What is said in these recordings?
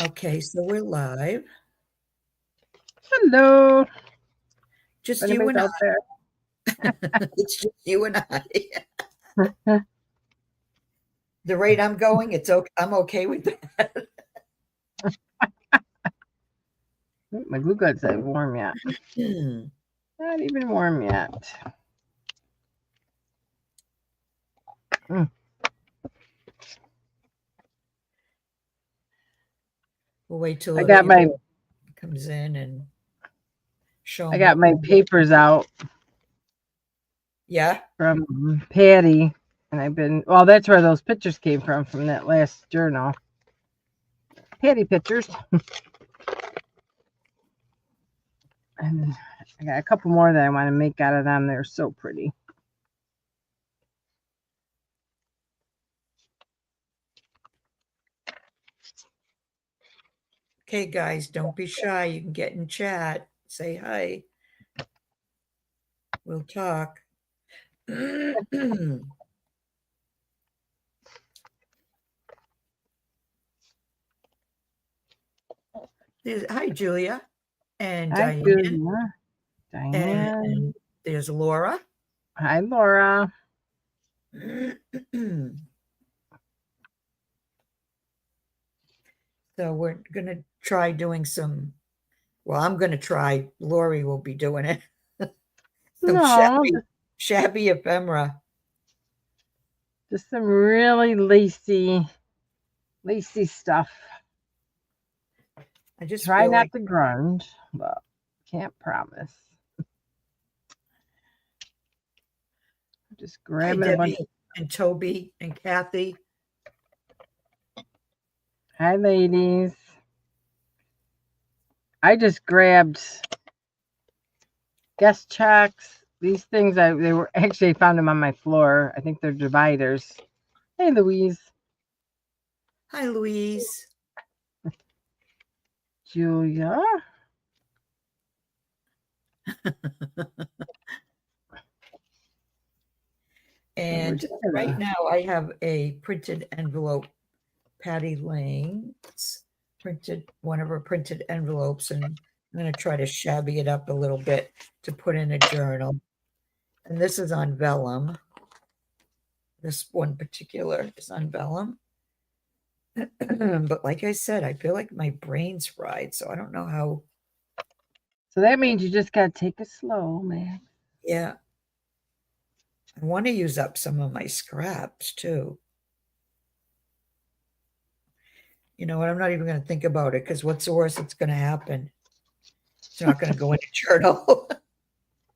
Okay, so we're live. Hello. Just you Anybody's and out there? I. It's just you and I. The rate I'm going, it's okay. I'm okay with that. My glue gun's not warm yet. Not even warm yet. We'll wait till I got my comes in and show him. I got my papers out. Yeah. From Patty, and that's where those pictures came from that last journal. Patty pictures. And I got a couple more that I want to make out of them. They're so pretty. Okay, guys, don't be shy. You can get in chat. Say hi. We'll talk. Hi, Julia. And hi, Diane. Julia. And there's Laura. Hi, Laura. So we're going to try doing some, I'm going to try, Laurie will be doing it. Shabby ephemera. Just some really lacy stuff. I just try not to grunge, but can't promise. Just grabbing a bunch. And Toby and Kathy. Hi, ladies. I just grabbed guest checks. These things, they were actually, I found them on my floor. I think they're dividers. Hey, Louise. Hi, Louise. Julia. And right now I have a printed envelope. Patty Lane's printed one of her printed envelopes, and I'm going to try to shabby it up a little bit to put in a journal. And this is on vellum. This one particular is on vellum. But like I said, I feel like my brain's fried, so I don't know how. So that means you just got to take it slow, man. Yeah. I want to use up some of my scraps too. You know what? I'm not even going to think about it, because what's the worst that's going to happen? It's not going to go in a journal.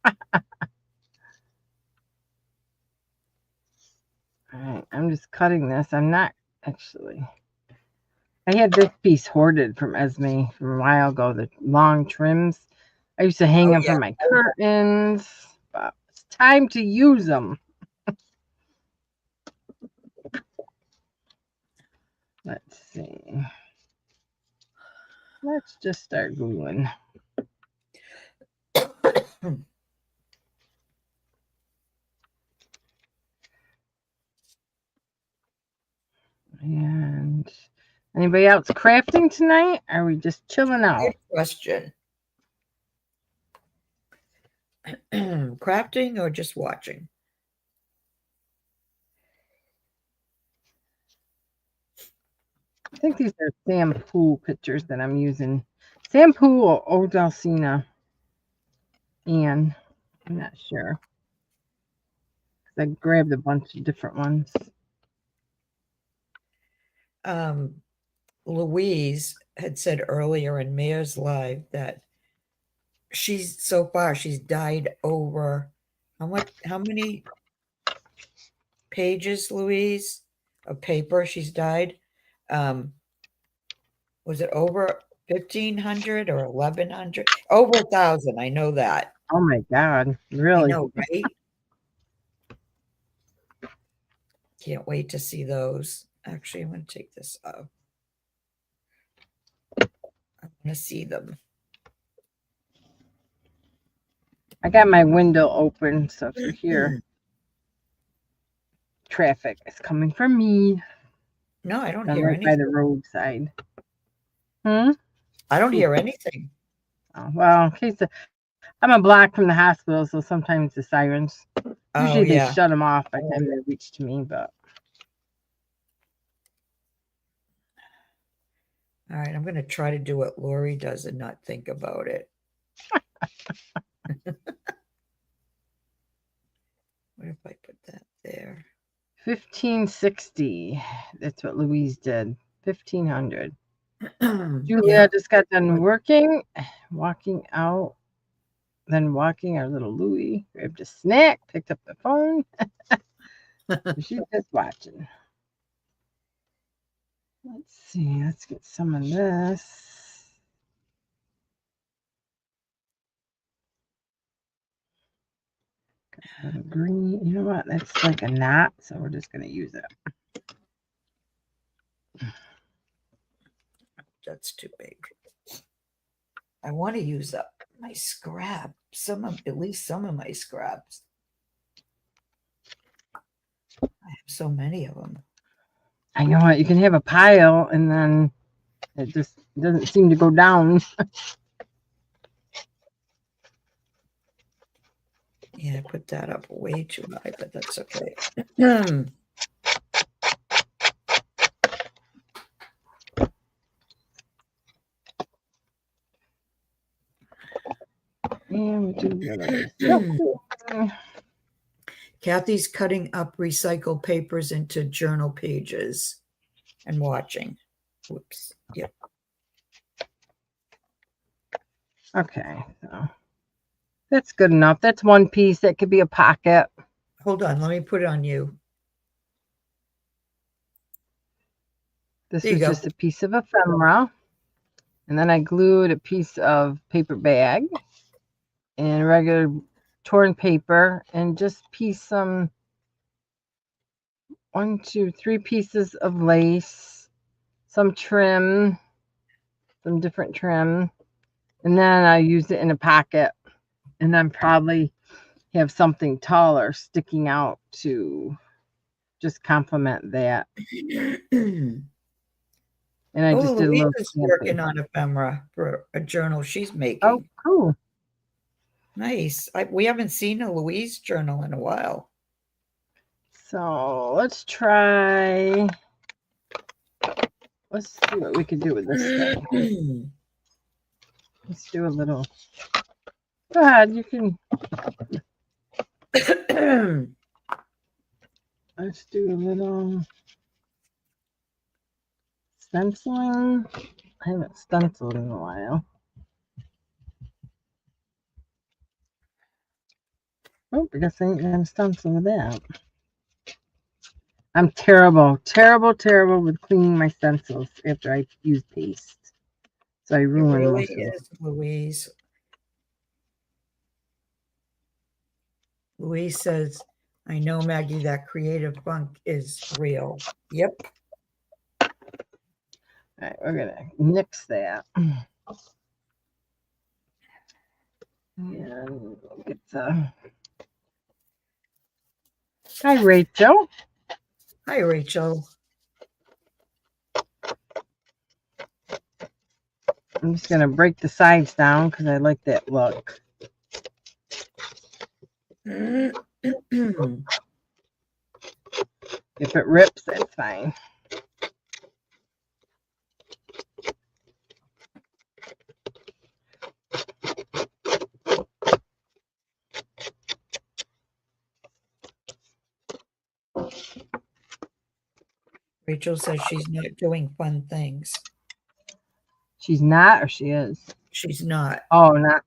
All right, I'm just cutting this. I'm not actually. I had this piece hoarded from Esme from a while ago, the long trims. I used to hang them from my curtains, but it's time to use them. Let's see. Let's just start gluing. And anybody else crafting tonight? Or are we just chilling out? Good question. Crafting or just watching? I think these are shampoo pictures that I'm using. Shampoo or Old Alcina. And I'm not sure. I grabbed a bunch of different ones. Louise had said earlier in Mayor's Live that she's dyed over how many pages, Louise, of paper she's dyed? Was it over 1,500 or 1,100? Over 1,000. I know that. Oh my God! Really? I know, right? Can't wait to see those. Actually, I'm going to take this off. I want to see them. I got my window open, so if you're here, traffic is coming from me. No, I don't I'm hear right anything. by the roadside. Hmm? I don't hear anything. Oh, well, in case I'm a block from the hospital, so sometimes the sirens, Oh, usually they yeah. shut them off by the time they reach to me, but. All right, I'm going to try to do what Laurie does and not think about it. What if I put that there? 1560. That's what Louise did. 1500. Julia Yeah. just got done walking out, then walking our little Louie. Grabbed a snack, picked up the phone. She's just watching. Let's see. Let's get some of this. Got a little green. You know what? That's like a knot, so we're just going to use it. That's too big. I want to use up my scrap. At least some of my scraps. I have so many of them. I know what. You can have a pile, and then it just doesn't seem to go down. Yeah, I put that up way too high, but that's okay. And we do Kathy's cutting up recycled papers into journal pages and watching. Whoops. Yep. Okay, so that's good enough. That's one piece. That could be a pocket. Hold on. Let me put it on you. This There you was go. just a piece of ephemera. And then I glued a piece of paper bag and regular torn paper and just some 1, 2, 3 pieces of lace, some trim, some different trim. And then I used it in a pocket. And then probably have something taller sticking out to just complement that. And I just did a Louise little is stamping. working on ephemera for a journal she's making. Oh, cool. Nice. We haven't seen a Louise journal in a while. So let's try. Let's see what we can do with this thing. Let's do a little. Go ahead, you can. Let's do a little stenciling. I haven't stenciled in a while. Oh, I guess I ain't gonna stencil with that. I'm terrible with cleaning my stencils after I use paste. So I ruin It really most of them. is Louise. Louise says, I know, Maggie, that creative funk is real. Yep. All right, we're gonna nix that. And get the. Hi, Rachel. Hi, Rachel. I'm just gonna break the sides down because I like that look. If it rips, that's fine. Rachel says she's not doing fun things. She's not, or she is? She's not. Oh, not.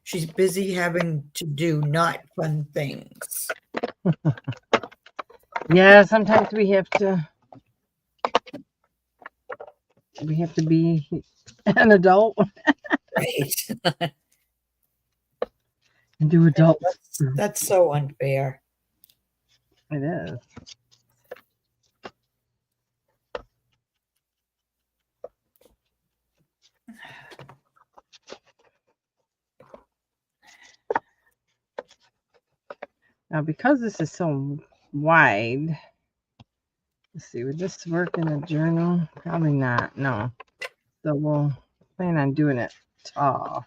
She's busy having to do not fun things. Yeah, sometimes we have to be an adult Right. and do adult. That's so unfair. It is. Now, because this is so wide, let's see, would this work in a journal? Probably not. No. So we'll plan on doing it tall.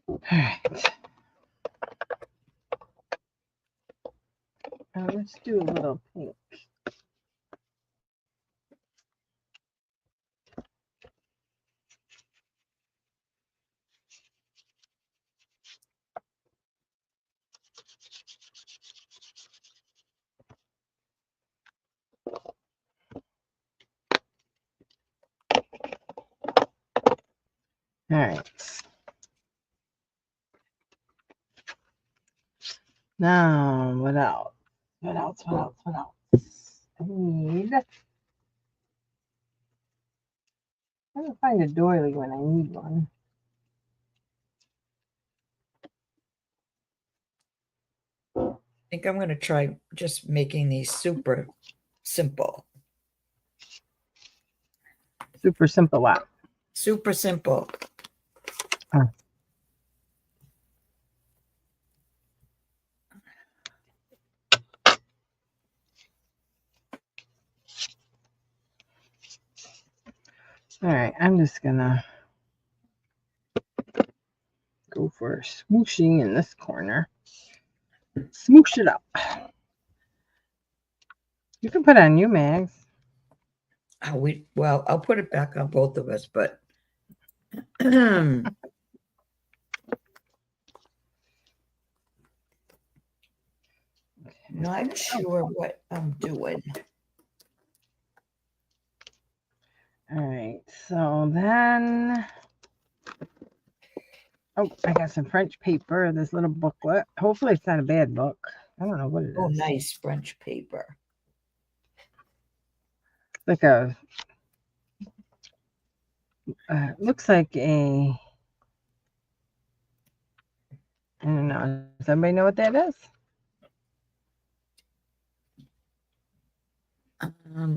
All right. Now let's do a little pink. All right. Now, what else? What else? What else? What else? I need. I gotta find a doily when I need one. I think I'm going to try just making these super simple. Super simple what? Super simple. Oh. All right, I'm just gonna go for smooshing in this corner. Smoosh it up. You can put on you, Mags. Well, I'll put it back on both of us, but not sure what I'm doing. All right, so then, oh, I got some French paper, this little booklet. Hopefully it's not a bad book. I don't know what it is. Oh, nice French paper. Like a, looks like a, I don't know. Does anybody know what that is?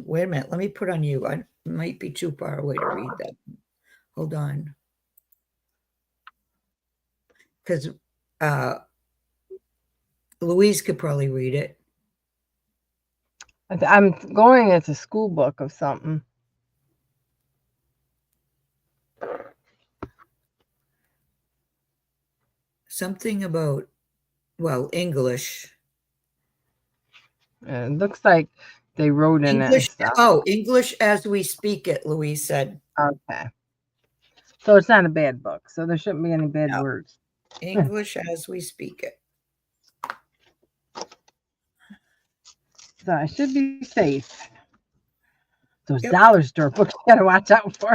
Wait a minute. Let me put on you. I might be too far away to read that. Hold on. Because Louise could probably read it. I'm going, it's a school book of something. Something about, well, English. It looks like they wrote in English. it and stuff. Oh, English as we speak it, Louise said. Okay. So it's not a bad book. So there shouldn't be any bad words. English as we speak it. So I should be safe. Those dollar store books you gotta watch out for.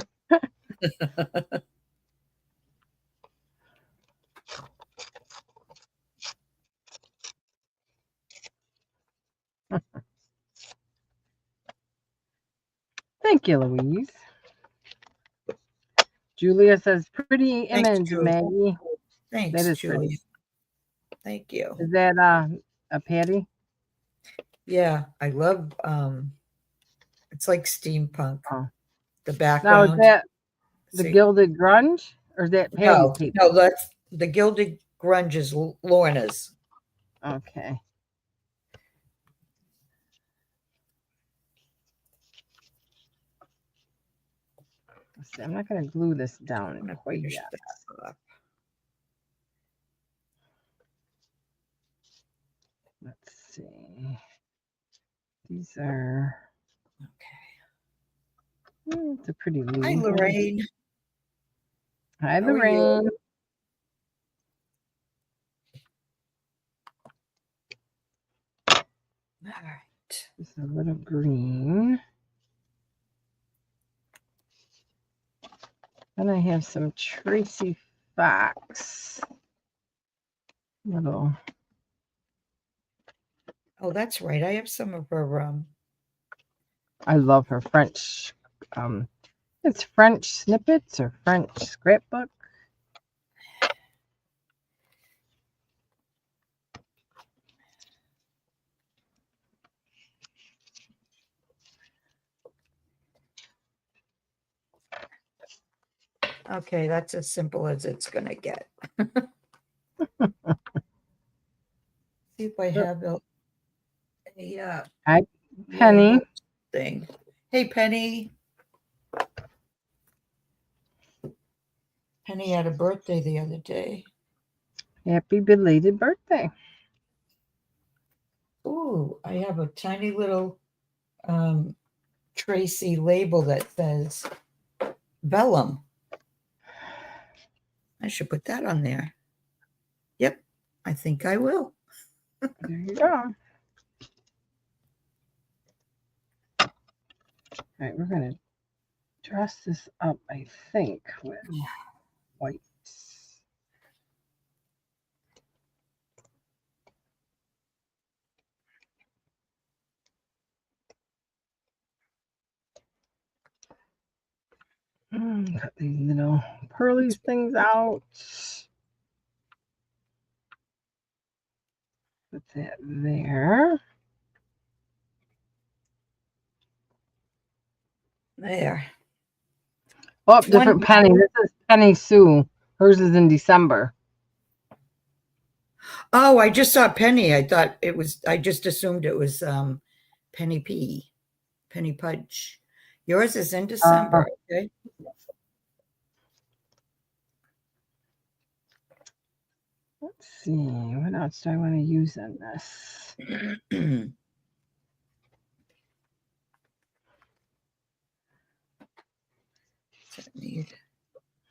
Thank you, Louise. Julia says, pretty image, Maggie. Thanks, that is Julia. pretty. Thank you. Is that a patty? Yeah, I love it's like steampunk. Oh. The background. Now is that the Gilded Grunge or is that Patty's paper? No, that's the Gilded Grunge is Lorna's. Okay. Let's see, I'm not going to glue this down quite yet. Let's see. These are okay. It's a pretty leaf. Hi, Lorraine. Hi, Lorraine. All right. Just a little green. Then I have some Tracy Fox. Little. Oh, that's right. I have some of her. I love her French. It's French snippets or French scrapbook. Okay, that's as simple as it's going to get. See if I have a Penny. label thing. Hey, Penny. Penny had a birthday the other day. Happy belated birthday. Ooh, I have a tiny little Tracy label that says vellum. I should put that on there. Yep, I think I will. There you go. All right, we're going to dress this up, I think, with white. Cut these little pearly things out. Put that there. There. Oh, different Penny. This is Penny Sue. Hers is in December. Oh, I just saw Penny. I thought it was, I just assumed it was Penny P. Penny Pudge. Yours is in December, okay? Let's see. What else do I want to use in this?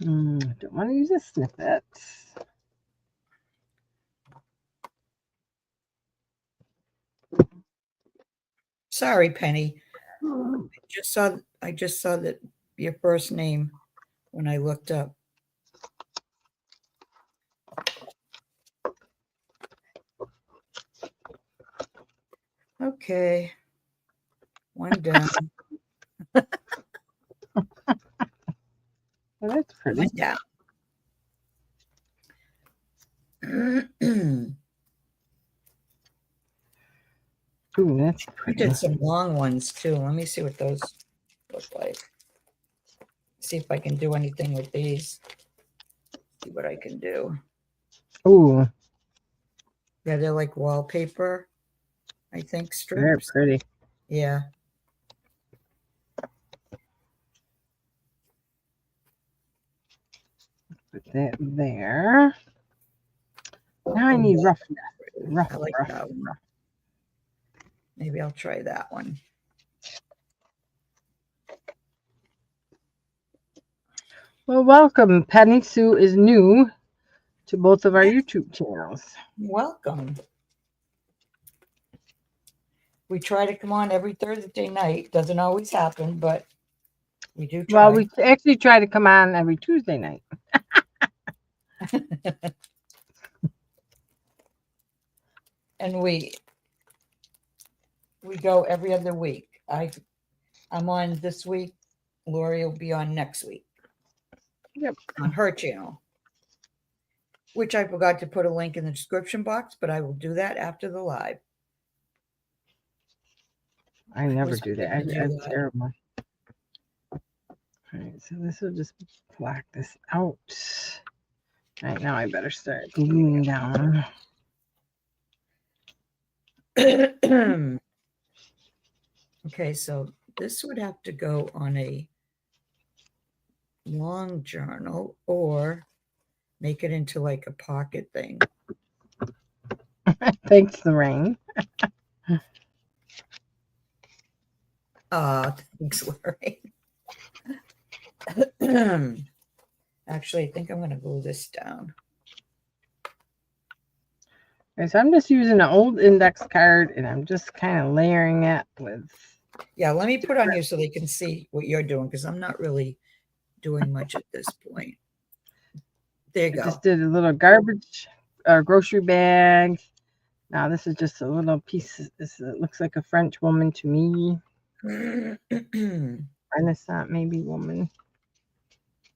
Don't want to use a snippet. Sorry, Penny. I just saw that your first name when I looked up. Okay. One down. Well, that's pretty. One down. Ooh, that's pretty. I did some long ones too. Let me see what those look like. See if I can do anything with these. See what I can do. Ooh. Yeah, they're like wallpaper, I think, strips. Very pretty. Yeah. Put that there. Now I need roughness. Rough, I like rough, that one. rough. Maybe I'll try that one. Well, welcome. Penny Sue is new to both of our YouTube channels. Welcome. We try to come on every Thursday night. Doesn't always happen, but we do try. Well, we actually try to come on every Tuesday night. And we go every other week. I'm on this week. Laurie will be on next week. Yep. On her channel. Which I forgot to put a link in the description box, but I will do that after the live. I never do that. I'm terrible. All right, so this will just black this out. All right, now I better start gluing down. Okay, so this would have to go on a long journal or make it into like a pocket thing. Thanks, Lorraine. Thanks, Laurie. Actually, I think I'm going to glue this down. Okay, so I'm just using an old index card and I'm just kind of layering it with. Yeah, let me put on you so they can see what you're doing because I'm not really doing much at this point. There you go. I just did a little garbage or grocery bag. Now this is just a little piece. This looks like a French woman to me. Renaissance maybe woman.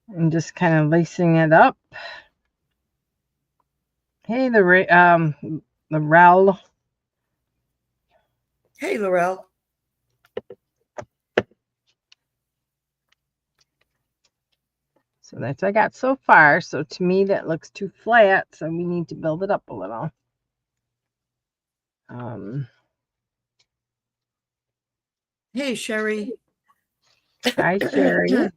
And just kind of lacing it up. Hey, Laurel. Hey, Laurel. So that's what I got so far. So to me, that looks too flat. So we need to build it up a little. Hey, Sherry. Hi, Sherry.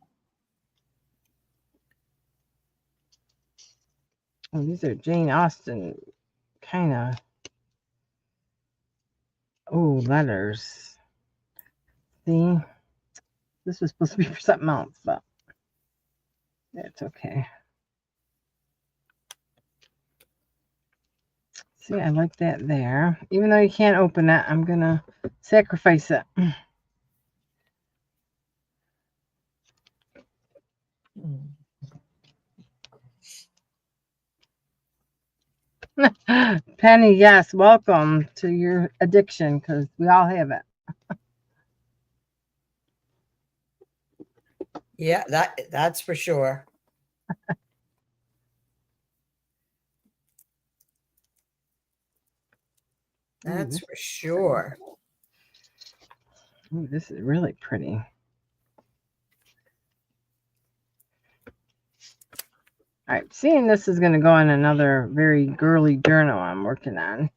Oh, these are Jane Austen kind of. Oh, letters. See, this was supposed to be for something else, but that's okay. See, I like that there. Even though you can't open it, I'm going to sacrifice it. Penny, yes, welcome to your addiction because we all have it. Yeah, that's for sure. That's for sure. Ooh, this is really pretty. All right, seeing this is going to go in another very girly journal I'm working on.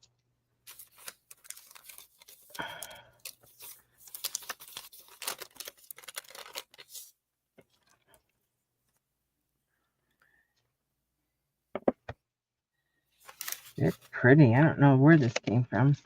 It's pretty. I don't know where this came from.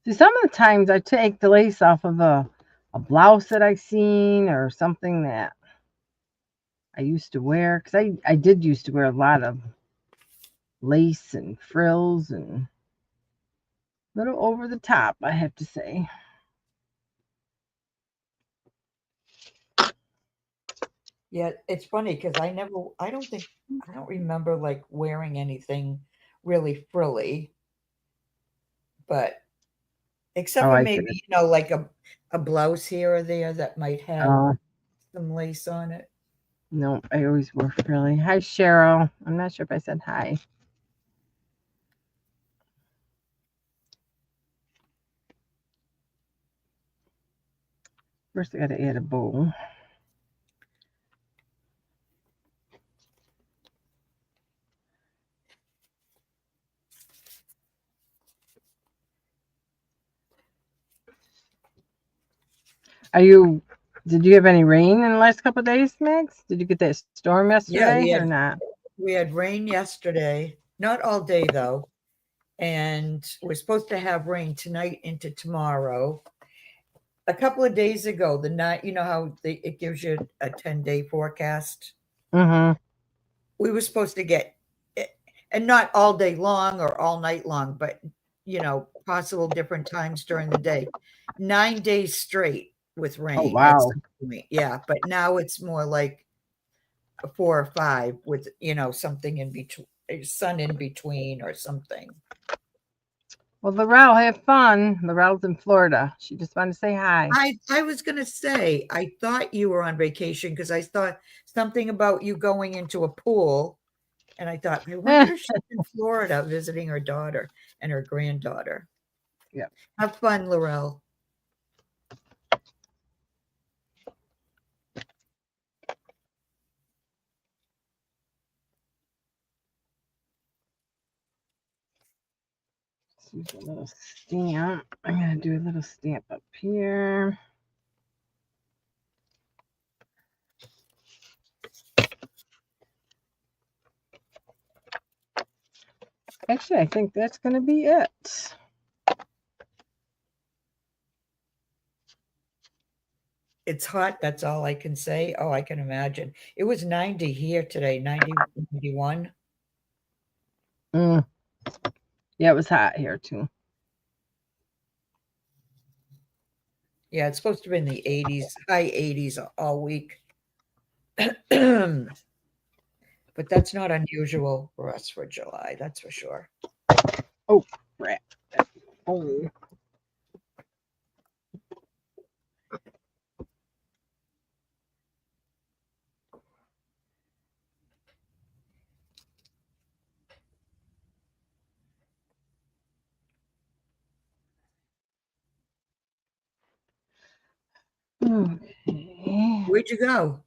See, some of the times I take the lace off of a blouse that I've seen or something that I used to wear. Because I did used to wear a lot of lace and frills and a little over the top, I have to say. Yeah, it's funny because I don't remember like wearing anything really frilly, but except Oh, for I maybe, see. like a blouse here or there that might have Oh, some lace on it. no, I always wore frilly. Hi, Cheryl. I'm not sure if I said hi. First, I got to add a bow. Did you have any rain in the last couple of days, Max? Did you get that storm Yeah, yesterday or not? we had rain yesterday, not all day though, and we're supposed to have rain tonight into tomorrow. A couple of days ago, the night, you know how it gives you a 10-day forecast. Mm-hmm. We were supposed to get it, and not all day long or all night long, but possible different times during the day. 9 days straight with Oh, rain at wow. some point. Yeah, but now it's more like 4 or 5 with something in between, sun in between or something. Well, Laurel, have fun. Laurel's in Florida. She just wanted to say hi. I was gonna say, I thought you were on vacation because I thought something about you going into a pool, and I thought, I wonder if she's in Florida visiting her daughter and her granddaughter. Yep. Have fun, Laurel. Let's use a little stamp. I'm going to do a little stamp up here. Actually, I think that's going to be it. It's hot. That's all I can say. Oh, I can imagine. It was 90 here today, 90, 91. Mm. Yeah, it was hot here too. Yeah, it's supposed to be in the 80s, high 80s all week. But that's not unusual for us for July, that's for sure. Oh, crap. Oh. Okay. Where'd you go?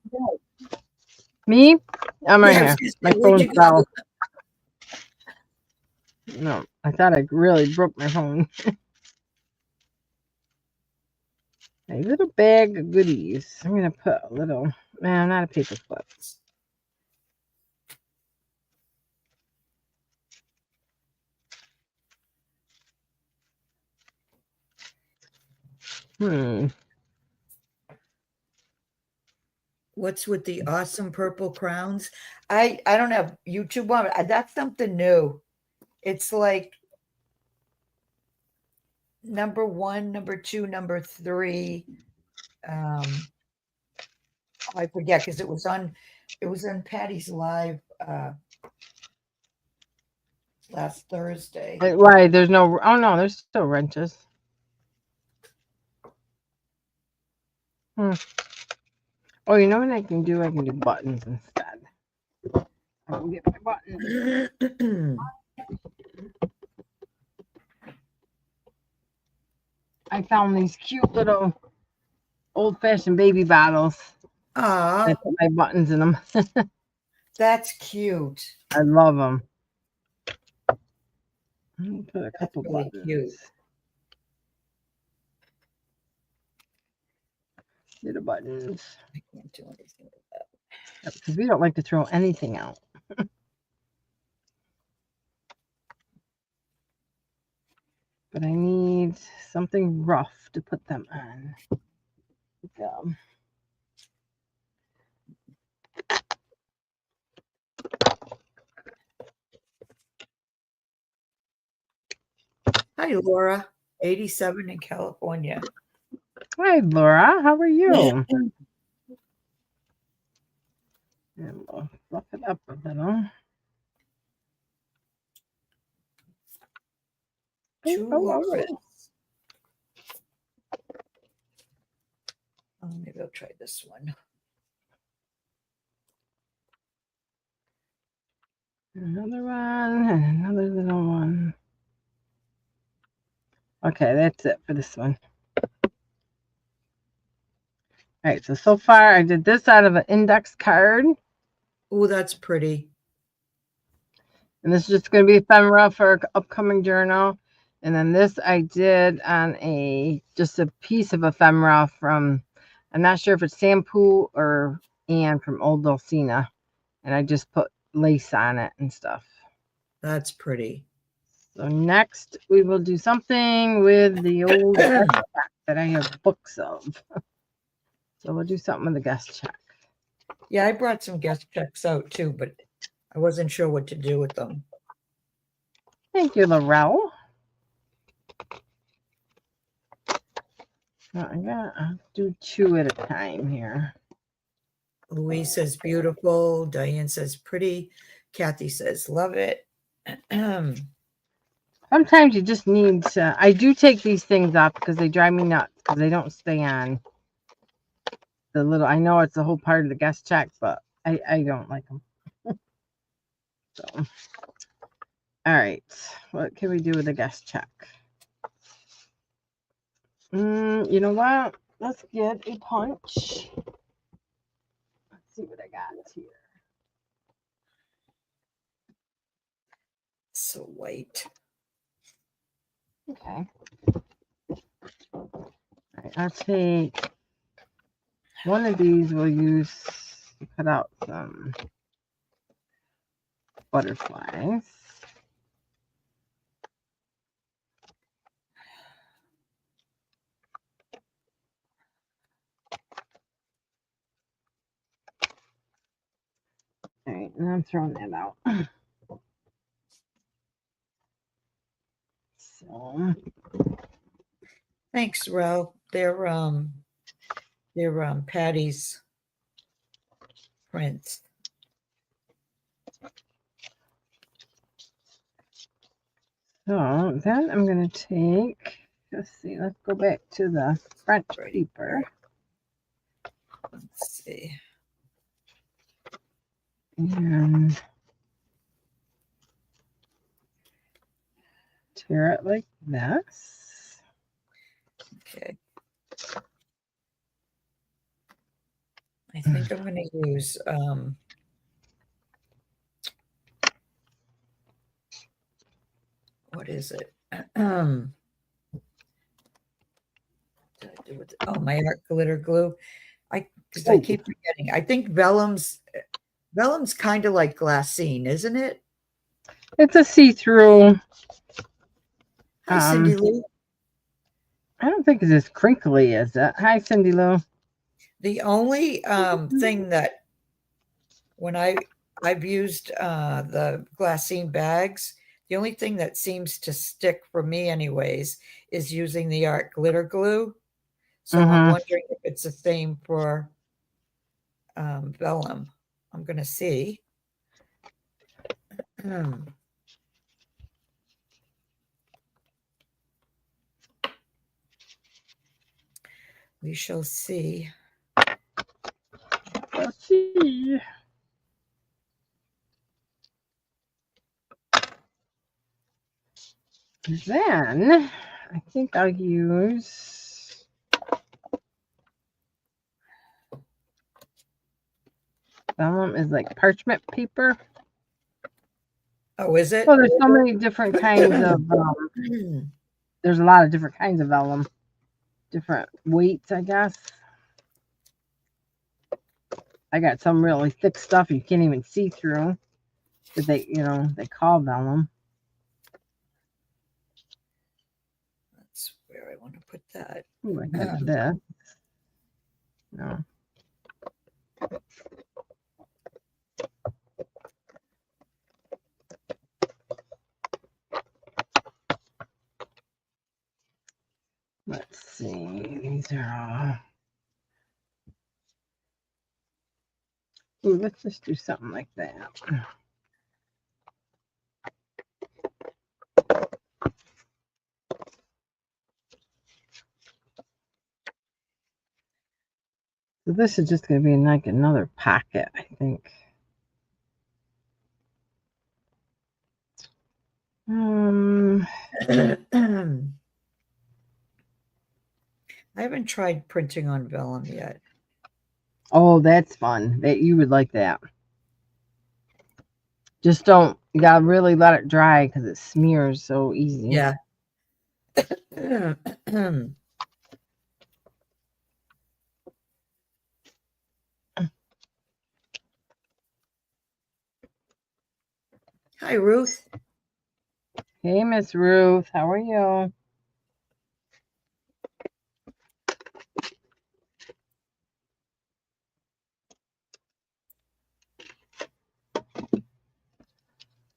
Me? I'm right Yeah, I here. was gonna My say, where'd phone you fell. go? No, I thought I really broke my phone. A little bag of goodies. I'm gonna put a little, not a paper clip. What's with the awesome purple crowns? I don't have YouTube on it. That's something new. It's like number 1, number 2, number 3. I forget because it was on Patty's live last Thursday. Why? There's no. Oh no, there's still wrenches. Oh, you know what I can do? I can do buttons instead. I can get my buttons. I found these cute little old-fashioned baby bottles. I put my buttons in them. That's cute. I love them. Let me put a couple really buttons. Cute. See the buttons. I can't do anything with that. Because we don't like to throw anything out. But I need something rough to put them on. Go. Hi, Laura, 87 in California. Hi, Laura. How are you? And we'll fluff it up a little. Maybe I'll try this one. Another one and another little one. Okay, that's it for this one. All right, so far I did this out of an index card. Oh, that's pretty. And this is just going to be ephemera for upcoming journal. And then this I did on just a piece of ephemera from, I'm not sure if it's Shampoo or Anne from Old Dulcina. And I just put lace on it and stuff. That's pretty. So next we will do something with the old guest check that I have books of. So we'll do something with the guest check. Yeah, I brought some guest checks out too, but I wasn't sure what to do with them. Thank you, Laurel. I'll do 2 at a time here. Louise says beautiful. Diane says pretty. Kathy says love it. Sometimes you just need to. I do take these things off because they drive me nuts because they don't stay on. The little. I know it's a whole part of the guest check, but I don't like them. So, all right. What can we do with the guest check? You know what? Let's get a punch. Let's see what I got here. So white. Okay. All right, I'll take one of these. We'll use to cut out some butterflies. All right, and I'm throwing that out. So, Thanks, Ro. They're Patty's prints. So then I'm going to take, let's see, let's go back to the French paper. Let's see. And tear it like this. Okay. I think I'm going to use what is it? Oh, my art glitter glue. Because I keep forgetting. I think vellum's kind of like glassine, isn't it? It's a see-through. Hi, Cindy Lou. I don't think it's as crinkly as that. Hi, Cindy Lou. The only thing that when I've used the glassine bags, the only thing that seems to stick for me anyways is using the art glitter glue. So I'm wondering if it's the same for vellum. I'm going to see. We shall see. Let's see. Then I think I'll use vellum is like parchment paper. Oh, is it? Well, there's so many different kinds of there's a lot of different kinds of vellum. Different weights, I guess. I got some really thick stuff you can't even see through. That they call vellum. That's where I want to put that. Ooh, I had this. No. Let's see. These are all. Ooh, let's just do something like that. So this is just going to be like another pocket, I think. I haven't tried printing on vellum yet. Oh, that's fun. That you would like that. Just don't. You gotta really let it dry because it smears so easy. Yeah. Hi, Ruth. Hey, Miss Ruth. How are you?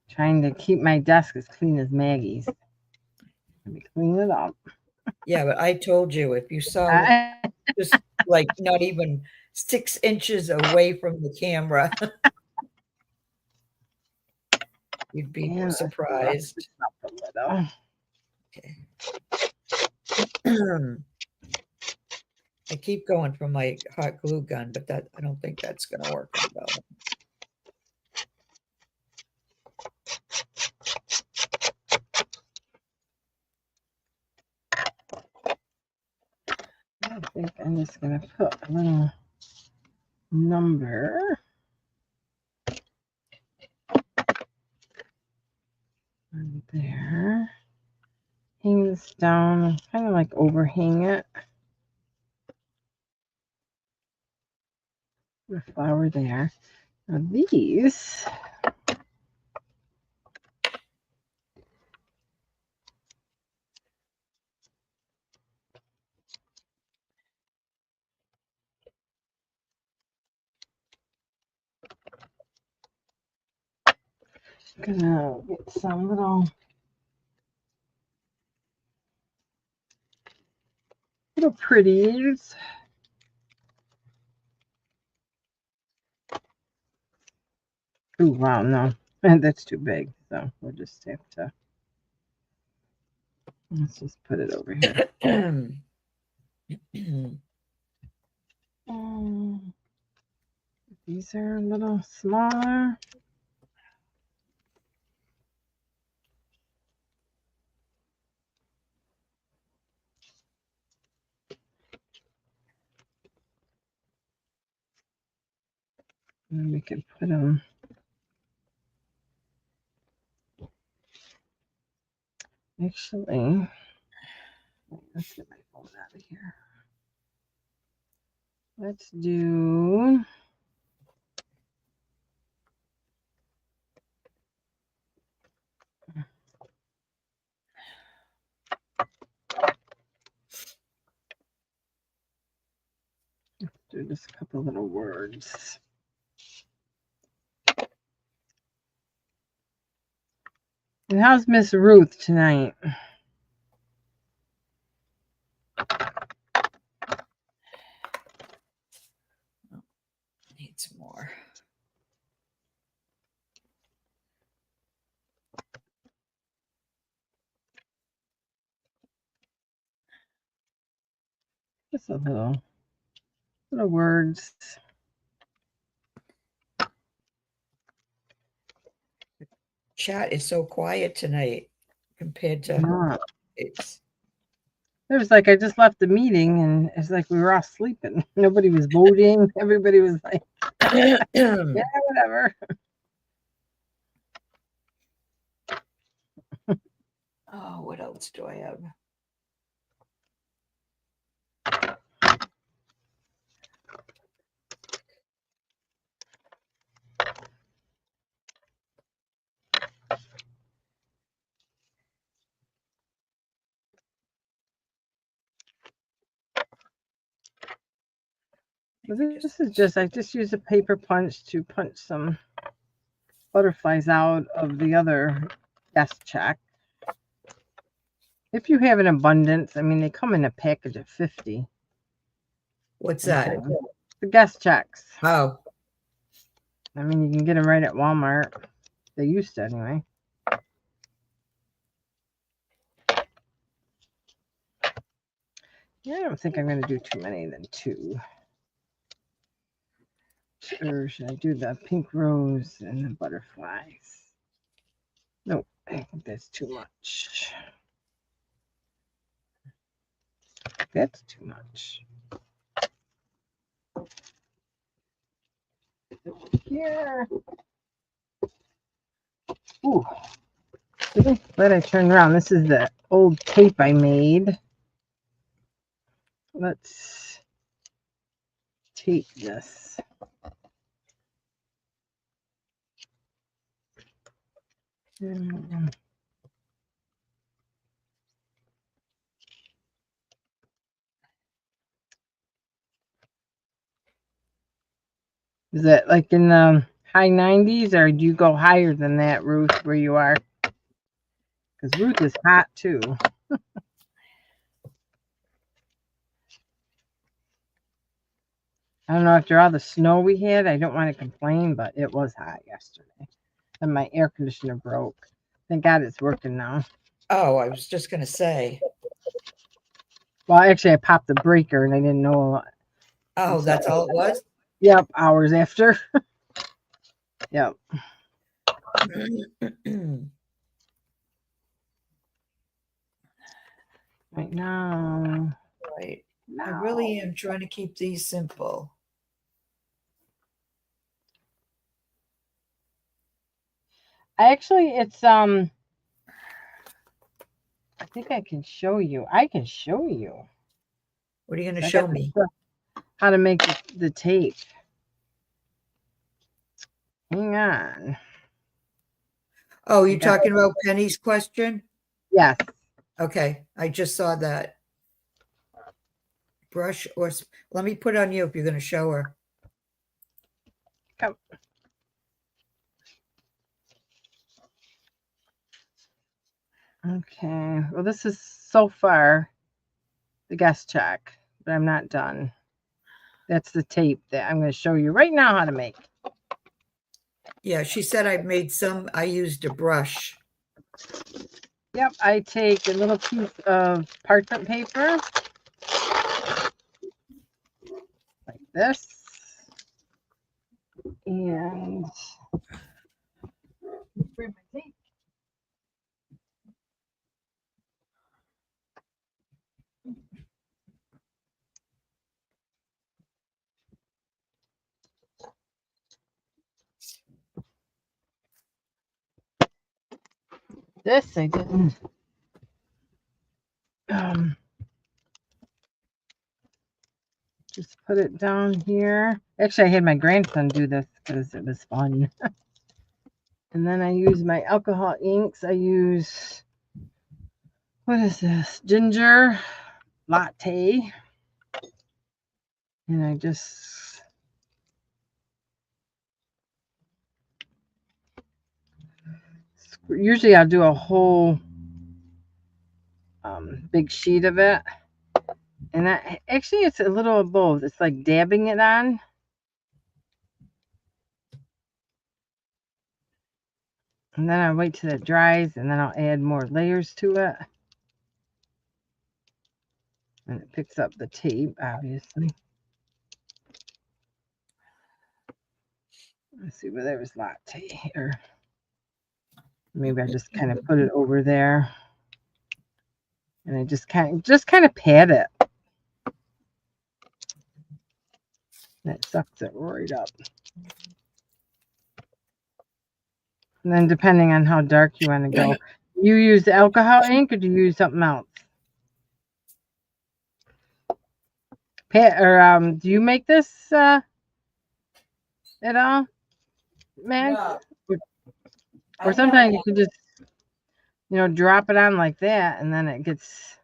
Trying to keep my desk as clean as Maggie's. Let me clean it up. Yeah, but I told you if you saw me just like not even 6 inches away from the camera, you'd be surprised. Okay. I keep going for my hot glue gun, but I don't think that's going to work on vellum. I think I'm just going to put a little number on there. Hang this down, kind of like overhang it. The flower there. Now these. Gonna get some little pretties. Oh wow, no, that's too big. So we'll just have to. Let's just put it over here. These are a little smaller. And we can put them. Actually, let's get my phone out of here. Let's do. Do just a couple little words. And how's Miss Ruth tonight? Need some more. Just a little words. Chat is so quiet tonight compared to Yeah. it's. It was like I just left the meeting and it's like we were all sleeping. Nobody was voting. Everybody was like, yeah, whatever. Oh, what else do I have? This is just, I just use a paper punch to punch some butterflies out of the other guest check. If you have an abundance, I mean, they come in a package of 50. What's that? The guest checks. Oh. I mean, you can get them right at Walmart. They used to anyway. Yeah, I don't think I'm going to do too many than 2. Or should I do the pink rose and the butterflies? Nope, I think that's too much. That's too much. Here. Ooh. Glad I turned around. This is the old tape I made. Let's tape this. Is it like in the high 90s or do you go higher than that, Ruth, where you are? Because Ruth is hot too. I don't know, after all the snow we had, I don't want to complain, but it was hot yesterday. And my air conditioner broke. Thank God it's working now. Oh, I was just going to say. Well, actually, I popped the breaker and I didn't know. Oh, that's all it was? Yep, hours after. Yep. Right now. Right. I really am trying to keep these simple. Actually, it's I think I can show you. I can show you. What are you going to show me? How to make the tape. Hang on. Oh, you're talking about Penny's question? Yes. Okay, I just saw that. Brush or let me put on you if you're going to show her. Come. Okay. Well, this is so far the guest check, but I'm not done. That's the tape that I'm going to show you right now how to make. Yeah, she said I made some. I used a brush. Yep, I take a little piece of parchment paper like this, and grab my tape. This I didn't put it down here. Actually, I had my grandson do this because it was fun. And then I use my alcohol inks. I use, what is this? Ginger latte. And I just usually I'll do a whole big sheet of it. And actually it's a little of both. It's like dabbing it on. And then I wait till it dries, and then I'll add more layers to it. And it picks up the tape, obviously. Let's see where there was latte here. Maybe I just kind of put it over there. And I just kind of pat it. That sucks it right up. And then depending on how dark you want to go, you use alcohol ink or do you use something else? Do you make this at all, Mag? No, Or sometimes you can just, drop it on like that, and then it gets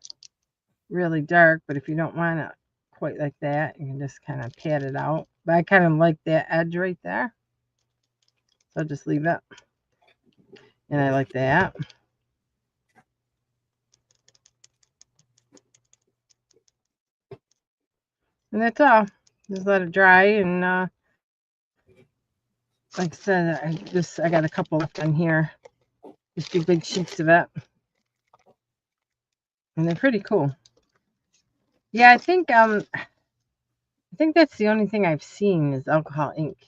really dark. But if you don't want it quite like that, you can just kind of pat it out. But I kind of like that edge right there, so I'll just leave it. And I like that. And that's all. Just let it dry. And like I said, I got a couple left on here. Just do big sheets of it. And they're pretty cool. Yeah, I think that's the only thing I've seen is alcohol ink.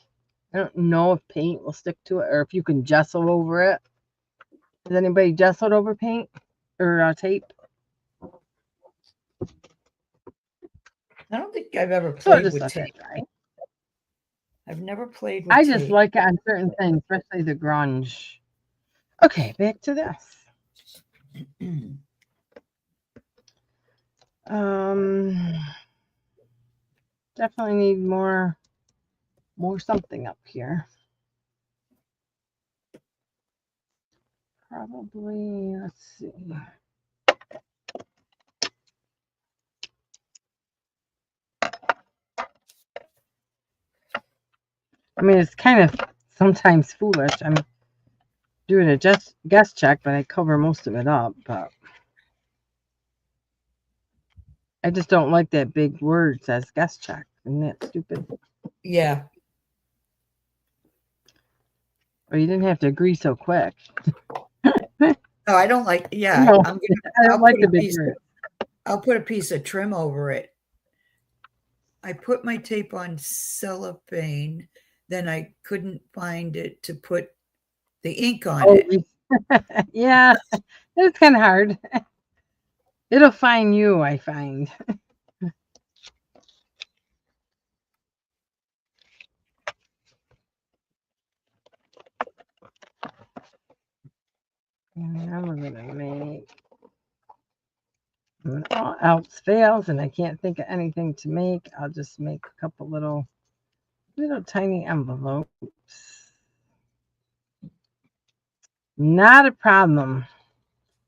I don't know if paint will stick to it or if you can gesso over it. Has anybody gessoed over paint or tape? I don't think I've ever played just with let tape. that dry. I've never played with I tape. just like it on certain things, especially the grunge. Okay, back to this. Definitely need more something up here. Probably, let's see. I mean, it's kind of sometimes foolish. I'm doing a guess check, but I cover most of it up. But I just don't like that big word says guess check. Isn't that stupid? Yeah. Or you didn't have to agree so quick. No, I don't like. Yeah, No, I don't like the big word. I'll put a piece of trim over it. I put my tape on cellophane, then I couldn't find it to put the ink on it. Yeah, it's kind of hard. It'll find you, I find. And then we're gonna make, when all else fails and I can't think of anything to make, I'll just make a couple little tiny envelopes. Not a problem.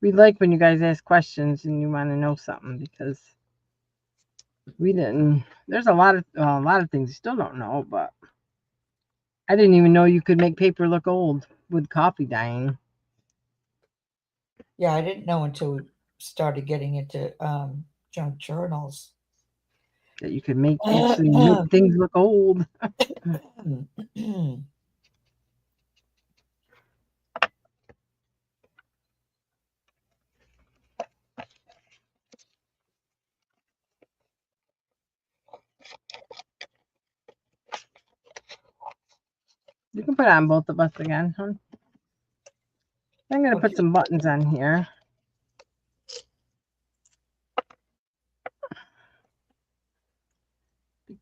We like when you guys ask questions and you want to know something, because we didn't. There's a lot of things you still don't know, but I didn't even know you could make paper look old with coffee dyeing. Yeah, I didn't know until we started getting into junk journals. That you could actually make things look old. You can put it on both of us again, huh? I'm going to put some buttons on here.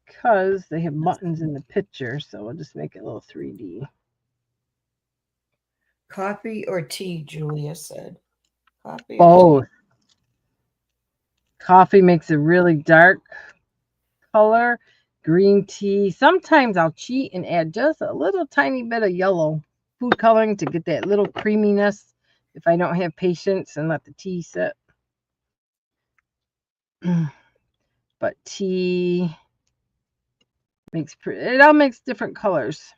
Because they have buttons in the picture, so we'll just make it a little 3D. Coffee or tea, Julia said. Coffee Both. Coffee makes a really dark color. green tea. Sometimes I'll cheat and add just a little tiny bit of yellow food coloring to get that little creaminess if I don't have patience and let the tea sit. But tea it all makes different colors.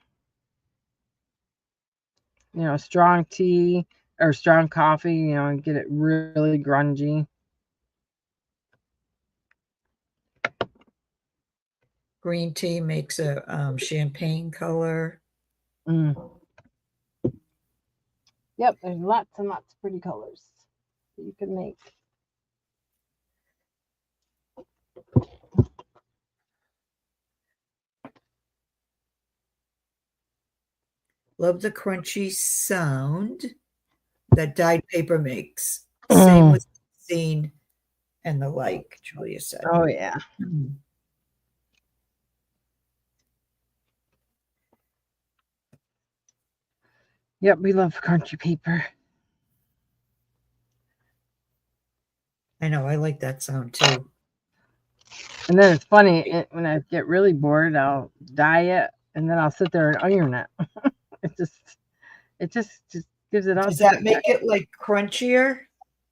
You know, strong tea or strong coffee, you know, and get it really grungy. Green tea makes a champagne color. Yep, there's lots and lots of pretty colors that you can make. Love the crunchy sound that dyed paper makes. Same with scene and the like, Julia said. Oh, yeah. Yep, we love crunchy paper. I know, I like that sound too. And then it's funny, when I get really bored, I'll dye it, and then I'll sit there and iron it. it just gives it all. Does that make it like crunchier?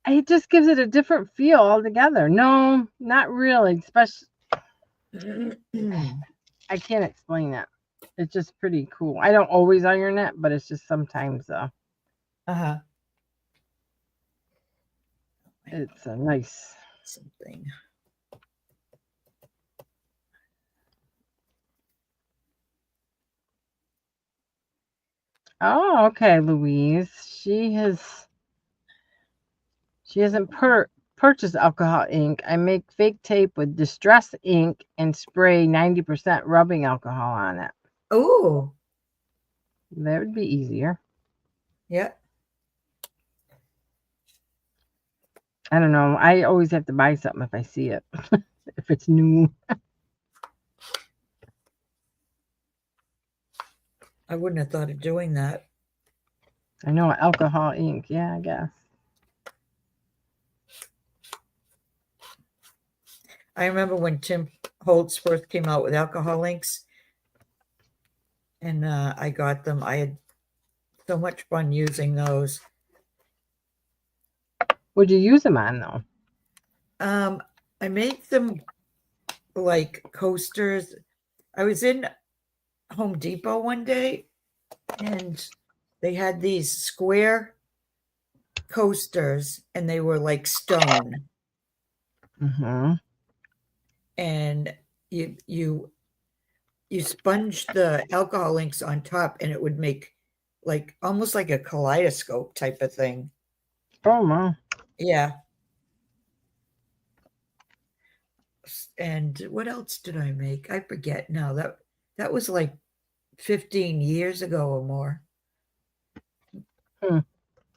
It just gives it a different feel altogether. No, not really. Especially, I can't explain it. It's just pretty cool. I don't always iron it, but it's just sometimes. It's a nice something. Oh, okay, Louise. She hasn't purchased alcohol ink. I make fake tape with distress ink and spray 90% rubbing alcohol on it. Oh, that would be easier. Yeah. I don't know. I always have to buy something if I see it, if it's new. I wouldn't have thought of doing that. I know, alcohol ink. Yeah, I guess. I remember when Tim Holtz first came out with alcohol inks, and I got them. I had so much fun using those. What'd you use them on, though? I made them like coasters. I was in Home Depot one day, and they had these square coasters, and they were like stone. And you sponge the alcohol inks on top, and it would make like almost like a kaleidoscope type of thing. Oh, wow. Yeah. And what else did I make? I forget now. That was like 15 years ago or more.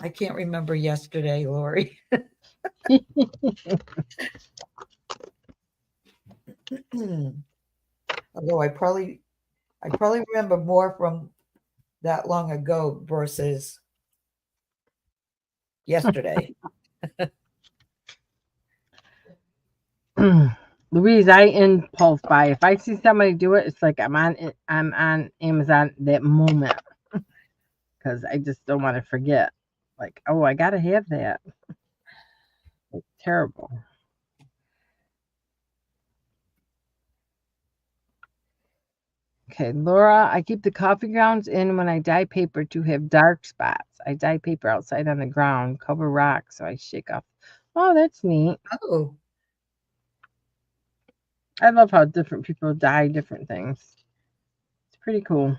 I can't remember yesterday, Laurie. Although I probably remember more from that long ago versus yesterday. Louise, I impulse buy. If I see somebody do it, it's like I'm on Amazon that moment because I just don't want to forget. Like, oh, I gotta have that. It's terrible. Okay, Laura, I keep the coffee grounds in when I dye paper to have dark spots. I dye paper outside on the ground, cover rocks, so I shake off. Oh, that's neat. Oh. I love how different people dye different things. It's pretty cool.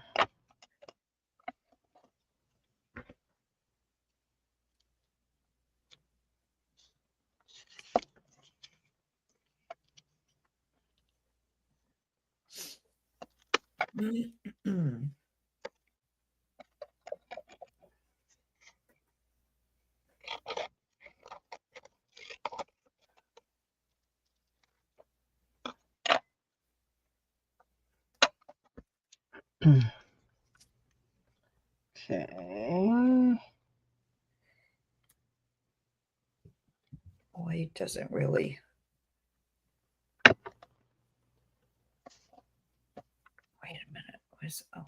Okay. Boy, it doesn't really. Oh.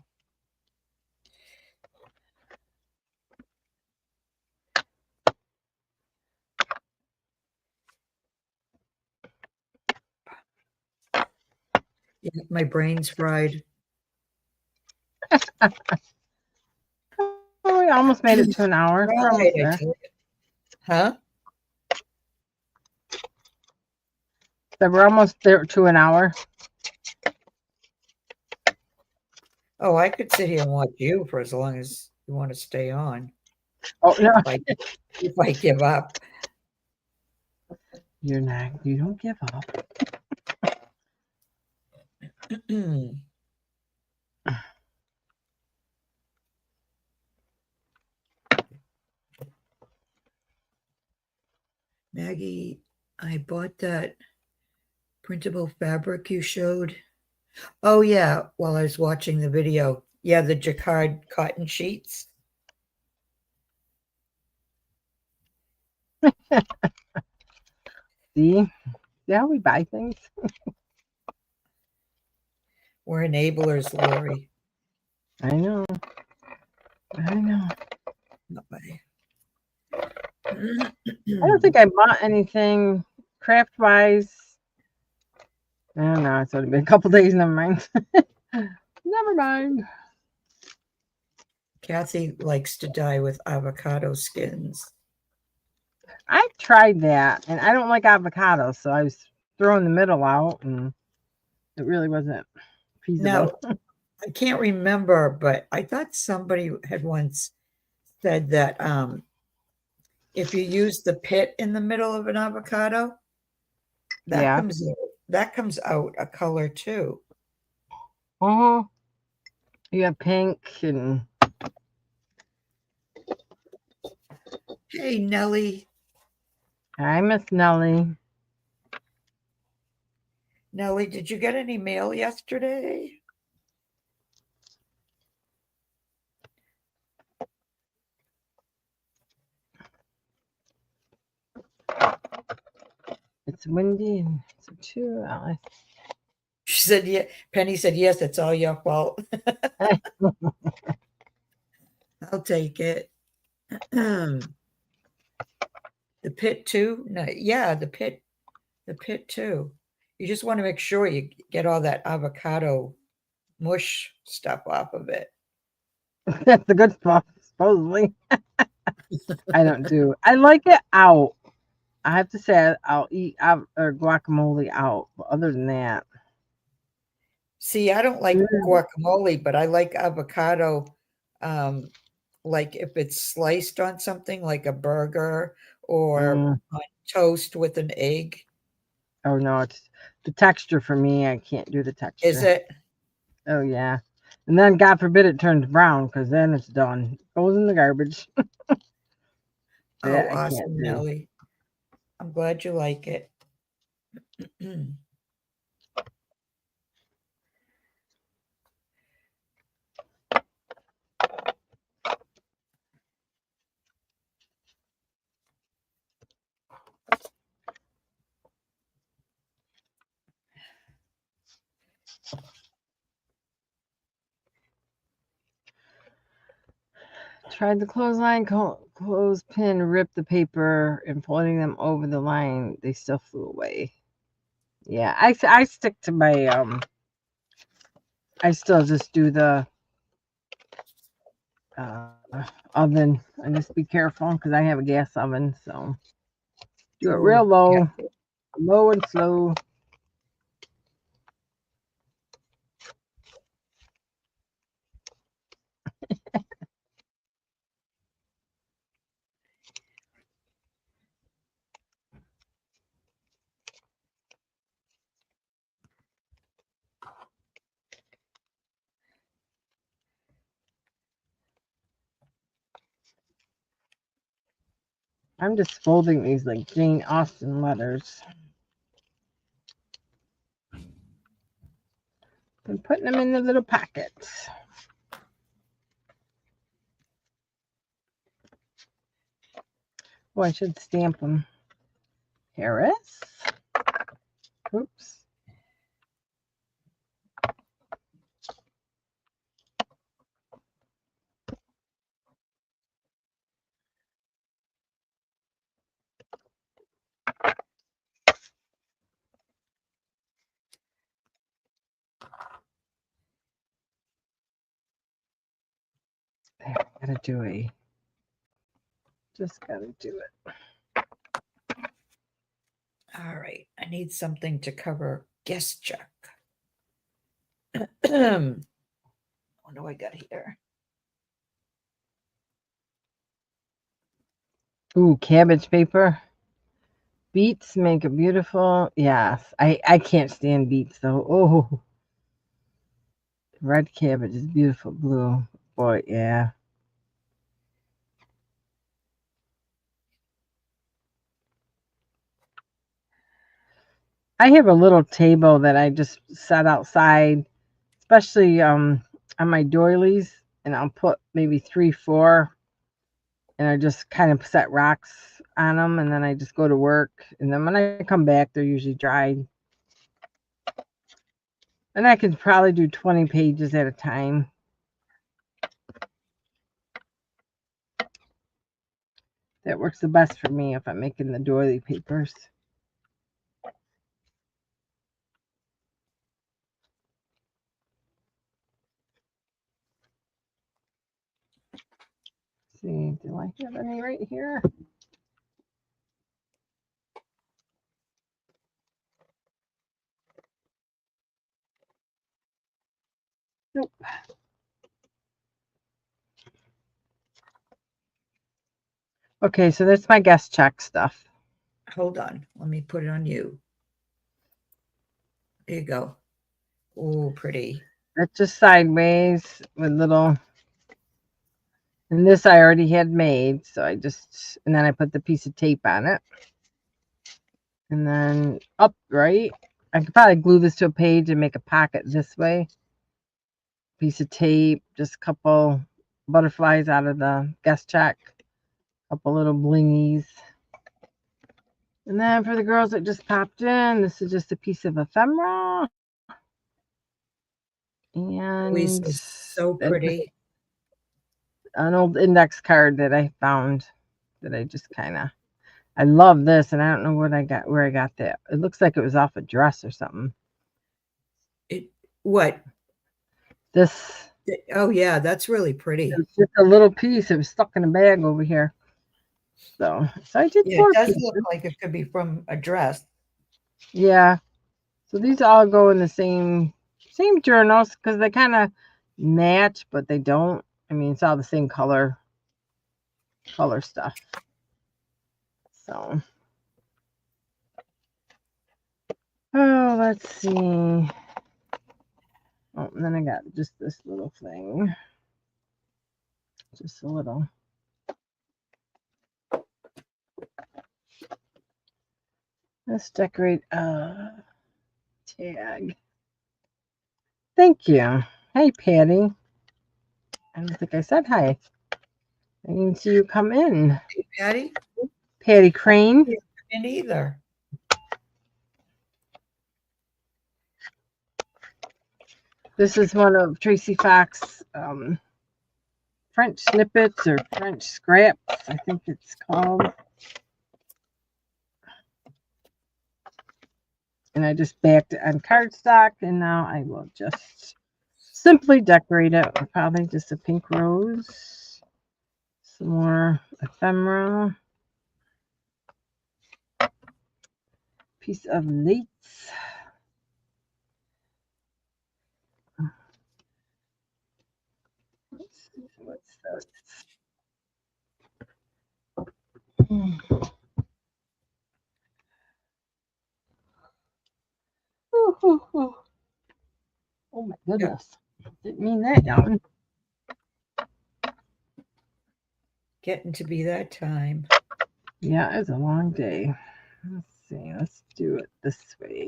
Yeah, my brain's fried. Oh, we almost made it to an hour. We're almost Right, I there. tell you. Huh? So we're almost there to an hour. Oh, I could sit here and watch you for as long as you want to stay on. Oh no, If I give up. you're not. You don't give up. Maggie, I bought that printable fabric you showed. Oh, yeah, while I was watching the video. Yeah, the jacquard cotton sheets. See, how we buy things. We're enablers, Laurie. I know. I know. I I don't think I bought anything craft wise. I don't know. It's only been a couple days. Never mind. Never mind. Kathy likes to dye with avocado skins. I tried that, and I don't like avocado, so I was throwing the middle out, and it really wasn't feasible. Now, I can't remember, but I thought somebody had once said that if you use the pit in the middle of an avocado, that Yeah. comes out a color too. You have pink and. Hey, Nellie. Hi, Miss Nellie. Nellie, did you get any mail yesterday? It's windy and so too. She said, yeah. Penny said, yes, it's all your fault. I'll take it. The pit too? No, yeah, the pit too. You just want to make sure you get all that avocado mush stuff off of it. That's the good stuff, supposedly. I don't do. I like it out. I have to say I'll eat or guacamole out. But other than that, See, I don't like guacamole, but I like avocado. Like if it's sliced on something like a burger or on toast with an egg. oh no, it's the texture for me. I can't do the texture. Is it? Oh yeah, and then God forbid it turns brown because then it's done. It goes in the garbage. Oh, I can't awesome, do. Nellie. I'm glad you like it. Tried the clothesline, clothespin, ripped the paper, and floating them over the line. They still flew away. Yeah, I stick to my I still just do the oven. I just be careful because I have a gas oven, so do it real low, low and slow. I'm just folding these like Jane Austen letters and putting them in the little packets. Oh, I should stamp them. Harris. Oops. There, gotta do it. Just gotta do it. All right. I need something to cover guest check. What do I got here? Ooh, cabbage paper. Beets make it beautiful. Yes. I can't stand beets though. Oh, red cabbage is beautiful. Blue. Boy, yeah. I have a little table that I just set outside, especially on my doilies, and I'll put maybe 3, 4, and I just kind of set rocks on them, and then I just go to work, and then when I come back, they're usually dried. And I can probably do 20 pages at a time. That works the best for me if I'm making the doily papers. See, do I have any right here? Nope. Okay, so that's my guest check stuff. Hold on. Let me put it on you. There you go. Oh, pretty. That's just sideways with little, and this I already had made, so I just, and then I put the piece of tape on it. And then upright, I could probably glue this to a page and make a pocket this way. Piece of tape, just a couple butterflies out of the guest check, a couple little blingies. And then for the girls that just popped in, this is just a piece of ephemera. Louise And is so pretty. An old index card that I found that I just kind of, I love this, and I don't know what I got, where I got that. It looks like it was off a dress or something. What? This. Oh yeah, that's really pretty. It's just a little piece. It was stuck in a bag over here. So I did Yeah, it 4 does pieces. look like it could be from a dress. Yeah. So these all go in the same journals because they kind of match, but they don't. I mean, it's all the same color stuff. So, oh, let's see. Oh, and then I got just this little thing. Just a little. Let's decorate a tag. Thank you. Hey, Patty. I don't think I said hi. I didn't see you come in. Hey, Patty? Patty Crane. And either. This is one of Tracy Fox's French snippets or French scraps, I think it's called. And I just backed it on cardstock, and now I will just simply decorate it with probably just a pink rose, some more ephemera, piece of lace. Let's see, what's this? Oh my goodness. Didn't mean that, young. Getting to be that time. Yeah, it's a long day. Let's see. Let's do it this way.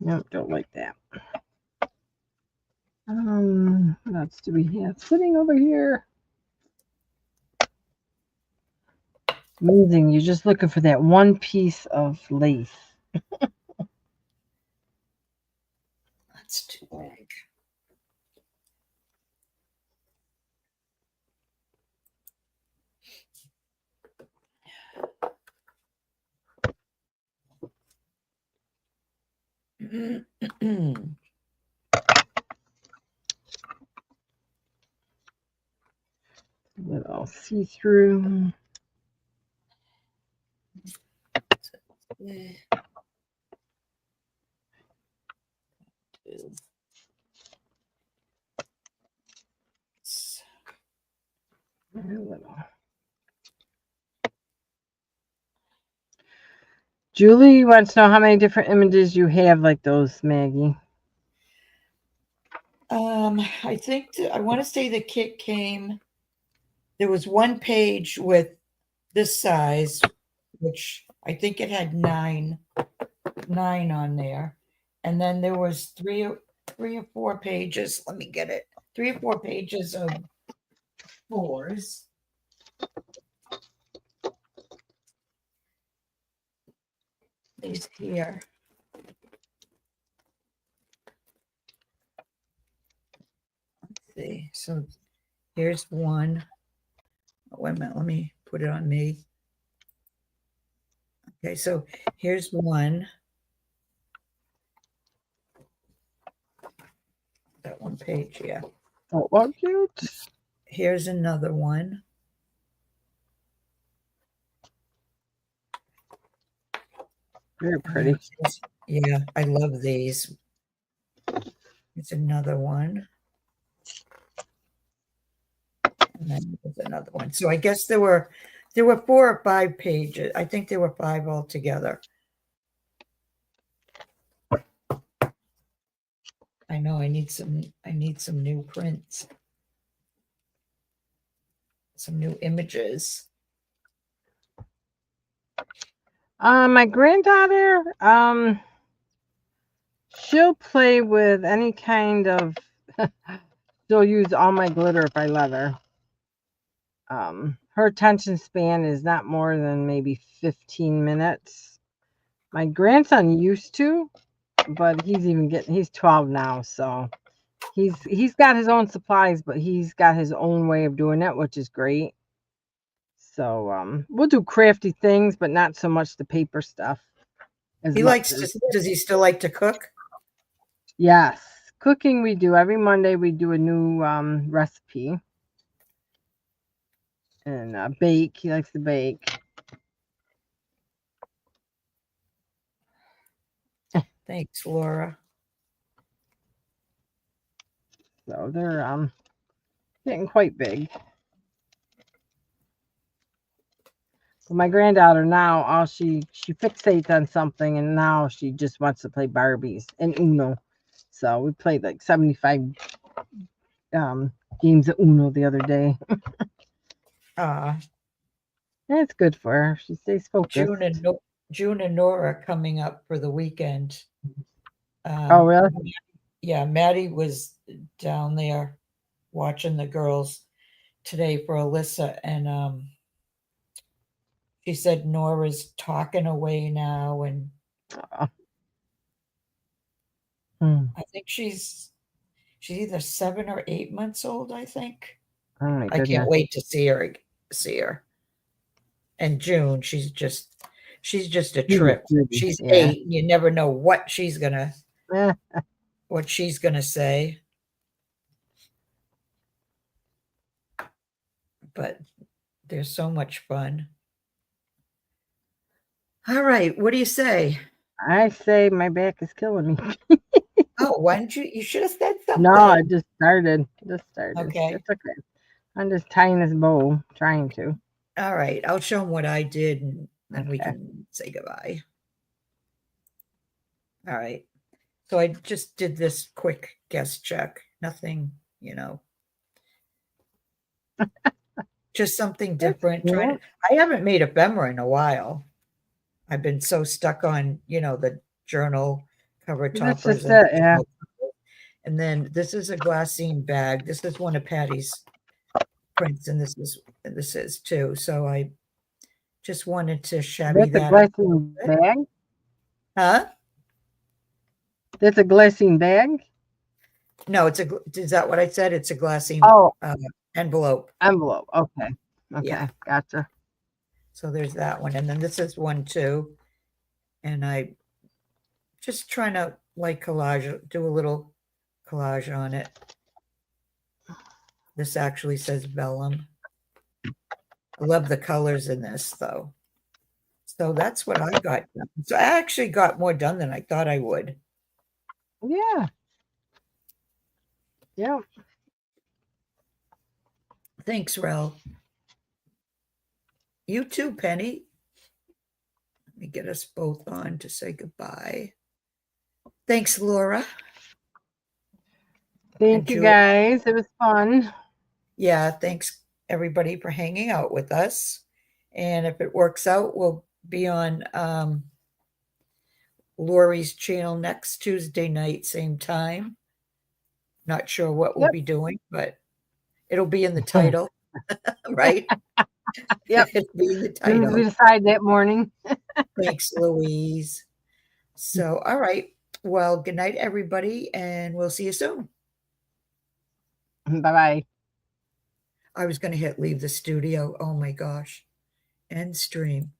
Nope, don't like that. What else do we have sitting over here? Amazing. You're just looking for that one piece of lace. That's too big. Little see-through. Little. Julie wants to know how many different images you have like those, Maggie. I think I want to say the kit came. There was one page with this size, which I think it had nine on there, and then there was three or four pages. Let me get it. 3 or 4 pages of 4s. These here. Let's see. So here's one. Oh, wait a minute. Let me put it on me. Okay, so here's one. That one page, yeah. Oh, what cute. Here's another one. Very pretty. Yeah, I love these. It's another one. And then there's another one. So I guess there were 4 or 5 pages. I think there were 5 altogether. I know I need some new prints. Some new images. My granddaughter, she'll play with any kind of she'll use all my glitter if I let her. Her attention span is not more than maybe 15 minutes. My grandson used to, but he's 12 now, so he's got his own supplies, but he's got his own way of doing it, which is great. So we'll do crafty things, but not so much the paper stuff. He likes to, does he still like to cook? Yes. Cooking we do. Every Monday we do a new recipe. And bake. He likes to bake. Thanks, Laura. So they're getting quite big. But my granddaughter now, she fixates on something, and now she just wants to play Barbies and Uno. So we played like 75 games of Uno the other day. It's good for her. She stays focused. June and Nora are coming up for the weekend. Oh, really? Yeah, Maddie was down there watching the girls today for Alyssa, and she said Nora's talking away now, and I think she's either 7 or 8 months old, I think. Oh my goodness. I can't wait to see her. And June, she's just a trip. She's 8. You never know what she's gonna say. But they're so much fun. All right, what do you say? I say my back is killing me. Oh, why didn't you should have said something. No, I just started. Okay. It's okay. I'm just tying this bow, trying to. All right, I'll show them what I did, and then we can say goodbye. All right. So I just did this quick guess check. Nothing, just something different. I haven't made ephemera in a while. I've been so stuck on, the journal cover toppers. And then this is a glassine bag. This is one of Patty's prints, and this is too. So I just wanted to shabby that. That's a glassine bag? Huh? That's a glassine bag? No, is that what I said? It's a glassine envelope. Envelope. Okay. Yeah. Gotcha. So there's that one. And then this is one too. And I just trying to like collage, do a little collage on it. This actually says vellum. I love the colors in this though. So that's what I got done. So I actually got more done than I thought I would. Yeah. Yep. Thanks, Rel. You too, Penny. Let me get us both on to say goodbye. Thanks, Laura. Thank you guys. It was fun. Yeah, thanks everybody for hanging out with us. And if it works out, we'll be on Laurie's channel next Tuesday night, same time. Not sure what we'll be doing, but it'll be in the title, right? Yep. It'll be in the As soon as we title. decide that morning. Thanks, Louise. So, all right. Well, good night, everybody, and we'll see you soon. Bye-bye. I was going to hit leave the studio. Oh my gosh. End stream.